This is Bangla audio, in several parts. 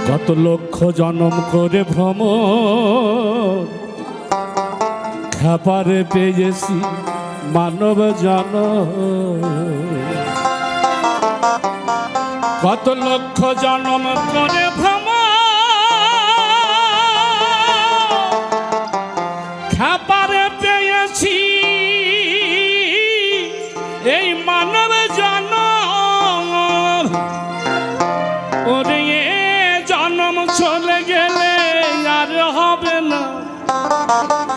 কত লক্ষ জনম করে ভ্রমণ খাপারে পেয়েছি মানব জনম। কত লক্ষ জনম করে ভ্রমণ খাপারে পেয়েছি এই মানব জনম। ওরে জনম চলে গেলে আর হবে না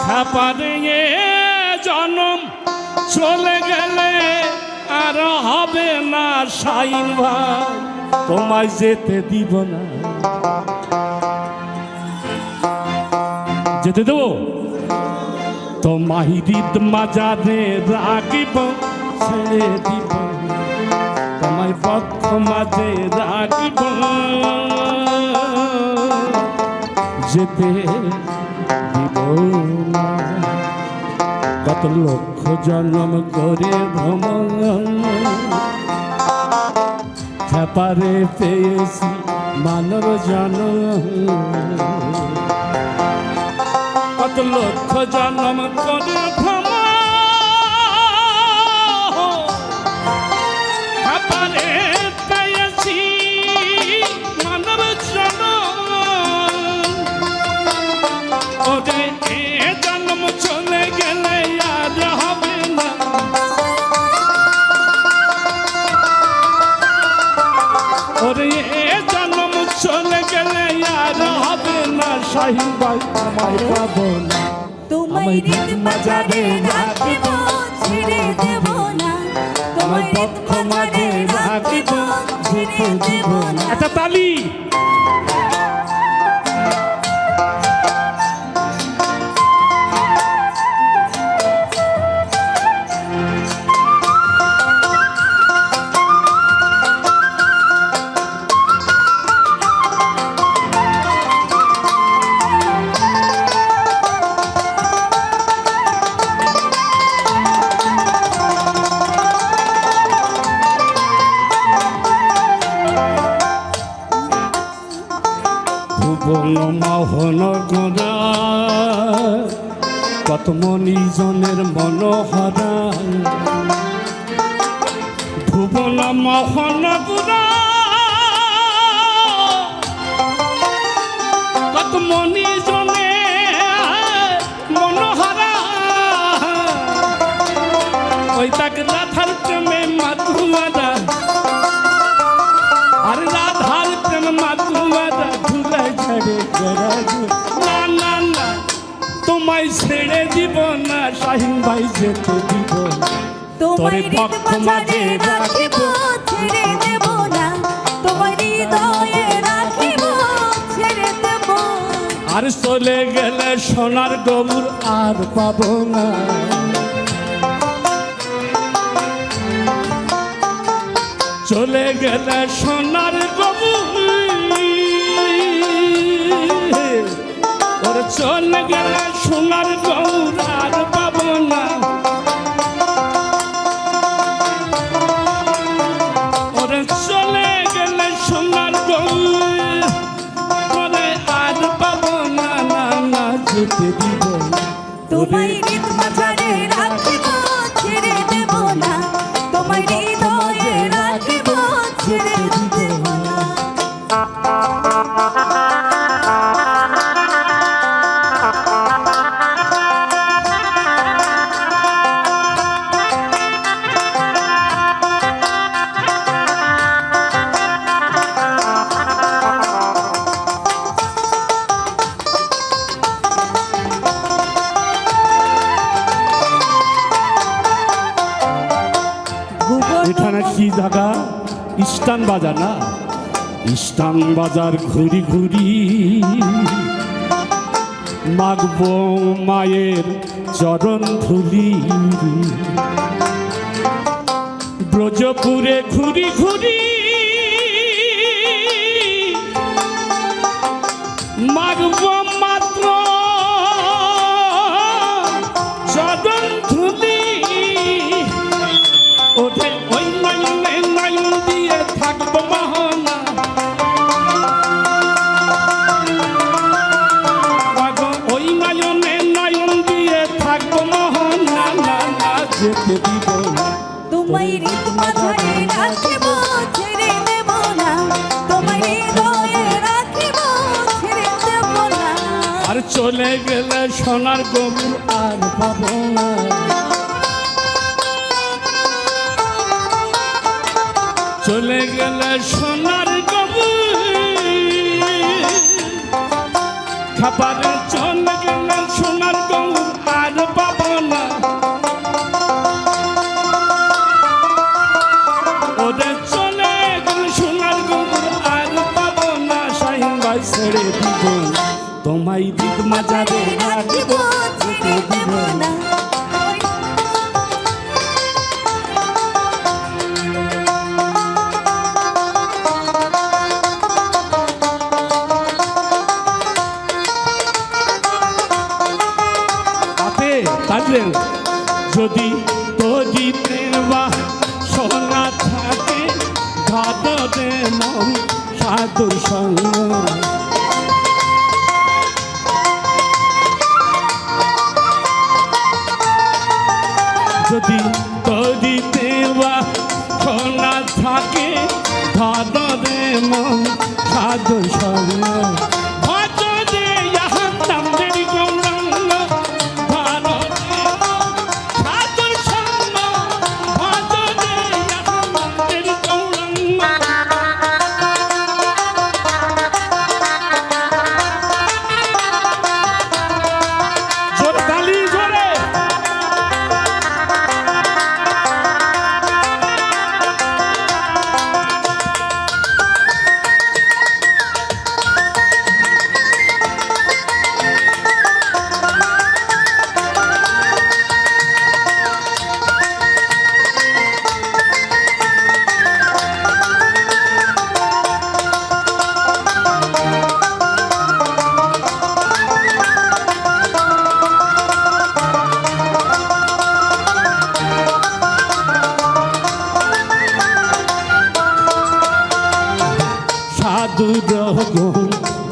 খাপারে জনম চলে গেলে আর হবে না শাইন ভাই তোমায় যেতে দিব না। যেতে দেব তোমায় হৃদ মাজারে রাখিব ছেড়ে দিব তোমায় পক্ষ মাঝে রাখিব যেতে দিব না। কত লক্ষ জন্ম করে ভ্রমণ খাপারে পেয়েছি মানব জনম। কত লক্ষ জন্ম করে ভ্রমণ খাপারে পেয়েছি মানব জনম। ওরে জন্ম চলে গেলে আর হবে না ওরে জন্ম চলে গেলে আর হবে না শাহিন ভাই আমায় পাবো না। তোমায় হৃদ মাঝারে রাখিব ছেড়ে দেব না তোমায় পক্ষ মাঝে রাখিব ছেড়ে দেব না। একটা তালি। মোহন গোরা কত মনিজনের মনোহরা ভুবন মোহন গোরা কত মনিজনে মনোহরা ওই তাকে রাধার প্রেমে মাতুয়ারা আর রাধার প্রেম মাতুয়ারা ধুলাই ছেড়ে না না না তোমায় ছেড়ে দিব না শাহিন ভাই যেতে দিব তোমায় পক্ষ মাঝে রাখিব ছেড়ে দেব না তোমায় হৃদয়ে রাখিব ছেড়ে দেব। আর চলে গেলে সোনার গবুর আর পাবো না চলে গেলে সোনার গবুর ওর চলে গেলে সোনার গৌর আর পাবো না ওর চলে গেলে সোনার গৌর ওরে আর পাবো না না না যেতে দিব তোমায় হৃদ মাঝারে রাখিব ছেড়ে দেব না তোমায় হৃদয়ে রাখিব ছেড়ে দেব না। এখানে কি জায়গা ইস্টান বাজার না ইস্টান বাজার ঘুরি ঘুরি মাগবো মায়ের চরণ ধুলি ব্রজপুরে ঘুরি ঘুরি মাগবো মাত্র চরণ ধুলি ওঠে ওই নাইন দিয়ে থাকবো মহনা চলে গেলে সোনার গবুর আর পাবো না। চলে গেলে সোনার গবুর খাবারে চলে গেলে সোনার গবুর আর পাবো না। ওরে চলে গেলে সোনার গবুর আর পাবো না। শাহিন ভাই ছেড়ে দিব না, তোমায় দিক মাজারে রাখিব, যেতে দিব না। থাকলেন যদি তরি প্রেমা সোনা থাকে ভাদরে মন সাধুর সঙ্গ। যদি তরি প্রেমা সোনা থাকে ভাদরে মন সাধুর সঙ্গ।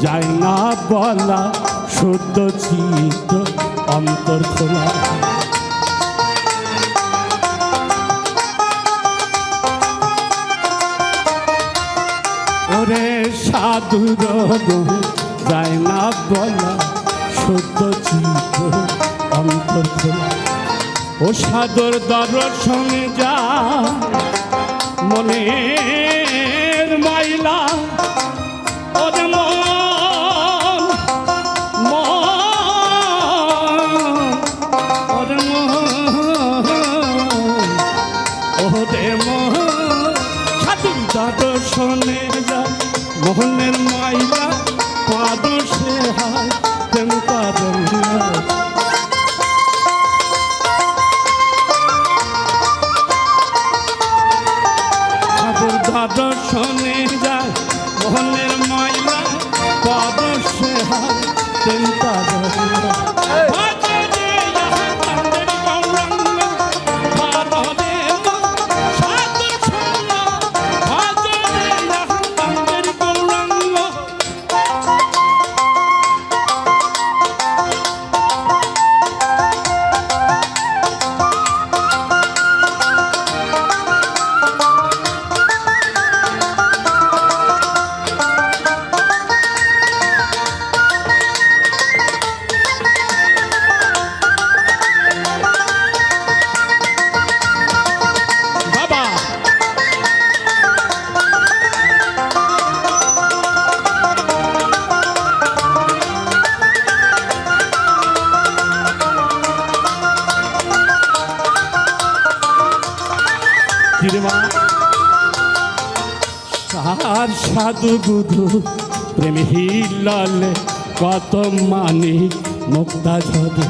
যায় না বলা শুদ্ধ চিত্ত অন্তর খোলা। ওরে সাধু যায় না বলা শুদ্ধ চিত্ত অন্তর খোলা। ও সাধুর দর্শনে যা মনের ময়লা। ওরে সাধুর দর্শনে যা মোহনের মাইলা পাদশে হায় প্রেম কারণ। সাধুর দর্শনে যা মোহনের মাইলা পাদশে হায় প্রেম কারণ। আর সাধু গুধু প্রেম হিলালে কত মানি মুক্তা ঝরে।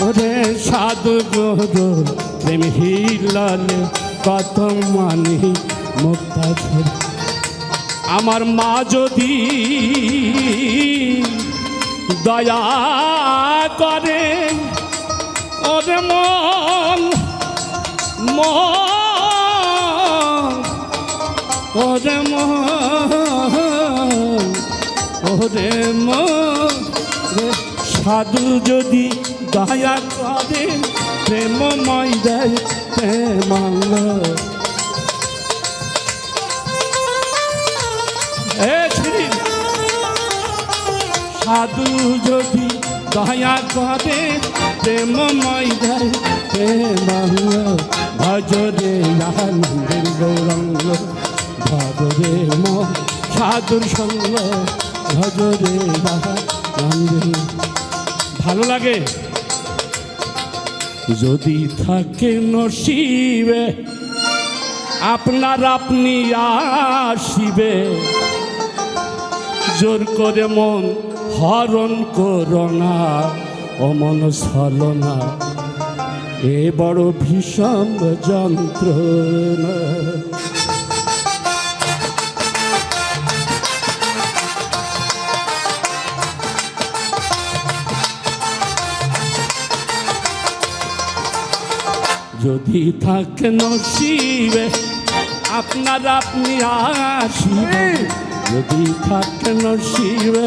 ওরে সাধু গুধু প্রেম হিলালে কত মানি মুক্তা ঝরে। আমার মা যদি দয়া করে ওরে মন ওরে ওরে সাধু যদি দয়া করে প্রেমময় দেয় প্রেমাঙ্গ। সাধু যদি দয়া করে প্রেমময় ধাই প্রেম ভজরে আনন্দের গৌরঙ্গ ভজরে সাধুর সঙ্গ ভজরে আনন্দের। ভালো লাগে যদি থাকে নসিবে আপনার আপনি আসিবে, জোর করে মন হরণ করোনা অমন ছলনা, এ বড় ভীষণ যন্ত্রণা। যদি থাকে নসিবে আপনার আপনি আসিবে, যদি থাকে নসিবে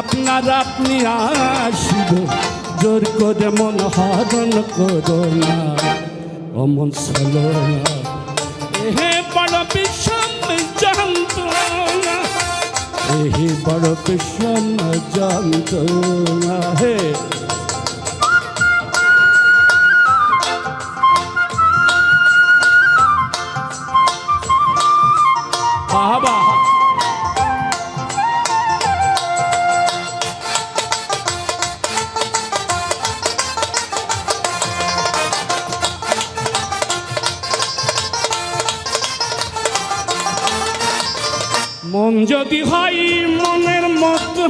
আপনার আপনি আসিবে, জোর করে মন হরণ করো না অমন ছলনা, এহে বড় বিষম যন্ত্রণা, এহে বড় বিষম যন্ত্রণা। হে বাবা মন যদি হয় মনের মতো,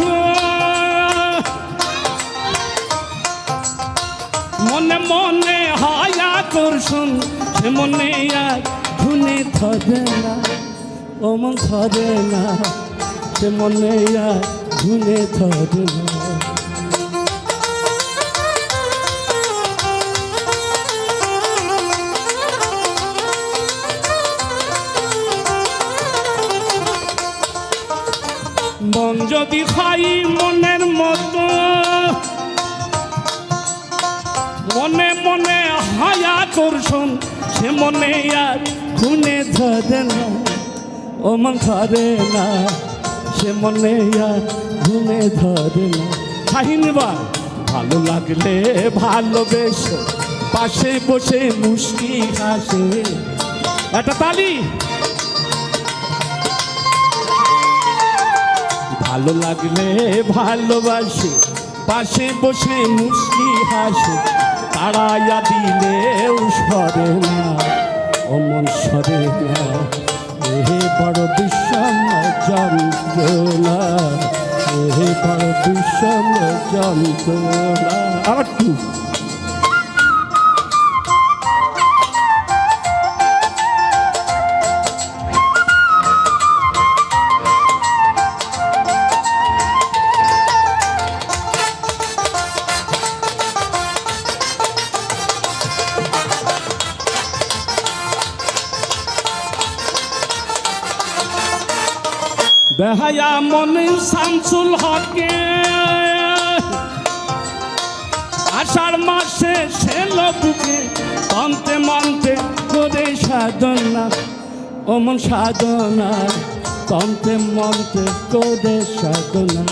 মনে মনে হয় আকর্ষণ, সে মনে আর ধুনে ধরে না অমন ধরে না, সে মনে আর ধুনে ধরে না। মন যদি হয় মনের মতো, মনে মনে হয় আকর্ষণ, সে মনে আর খুনে ধরে না অমন ধরে না, সে মনে আর খুনে ধরে না। কাহিনীবার ভালো লাগলে ভালোবেসে পাশে বসে মুস্কি হাসে, একটা তালি। ভালো লাগলে ভালোবাসে পাশে বসে মুস্কি হাসে, তাড়াইয়া দিলেও সরে না অমন সরে না, এহে বড় বিষম যন্ত্রণা, এহে বড় বিষম যন্ত্রণা। আর একটু বেহায়া মনে শামসুল হকে, আষাঢ় মাসে ছেল বুকে মন্তে মন্তে করে সাধনা অমন সাধনা, তন্তে মন্তে করে সাধনা।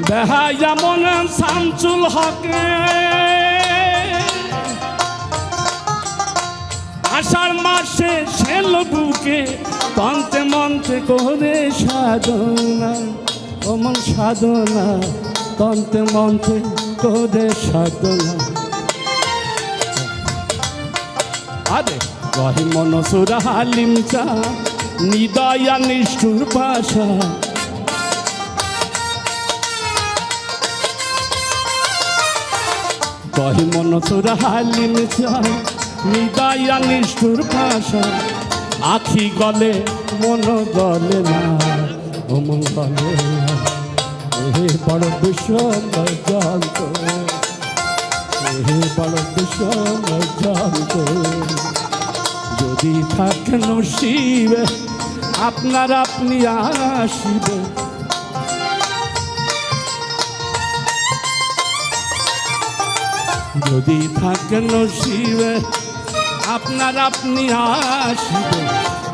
বেহায়া মনে শামসুল হকে, আষাঢ় মাসে ছেল বুকে তন্তে মন্তে করে সাধনা অমন সাধনা, তন্তে মন্তে করে সাধনা। আরে রহি মনসুর হালিম চা নিদয়া নিষ্ঠুর পাশা, কহি মনসুর হালিম চা নিদয়া নিষ্ঠুর পাশা, আখি গলে মন গলে না অমন গলে না, এহে বড় বিষম যন্ত্রণা, এহে বড় বিষম যন্ত্রণা। যদি থাকে নসিবে আপনার আপনি আসিবে, যদি থাকে নসিবে আপনার আপনি আসিবে,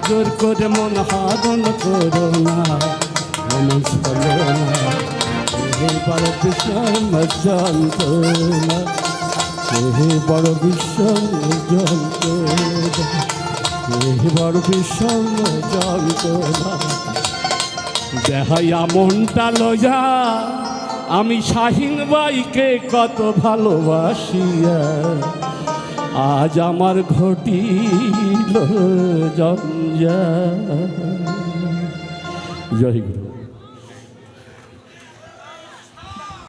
জোর করে মন হারণ করো না, মন চলো না, এই বড় বিষম যন্ত্রণা, এই বড় বিষম যন্ত্রণা, এই বড় বিষম যন্ত্রণা। দেহাইয়া মনটা লইয়া আমি শাহিন ভাইকে কত ভালোবাসিয়া, আজ আমার ঘটিল জঞ্জাল। জয় গুরু।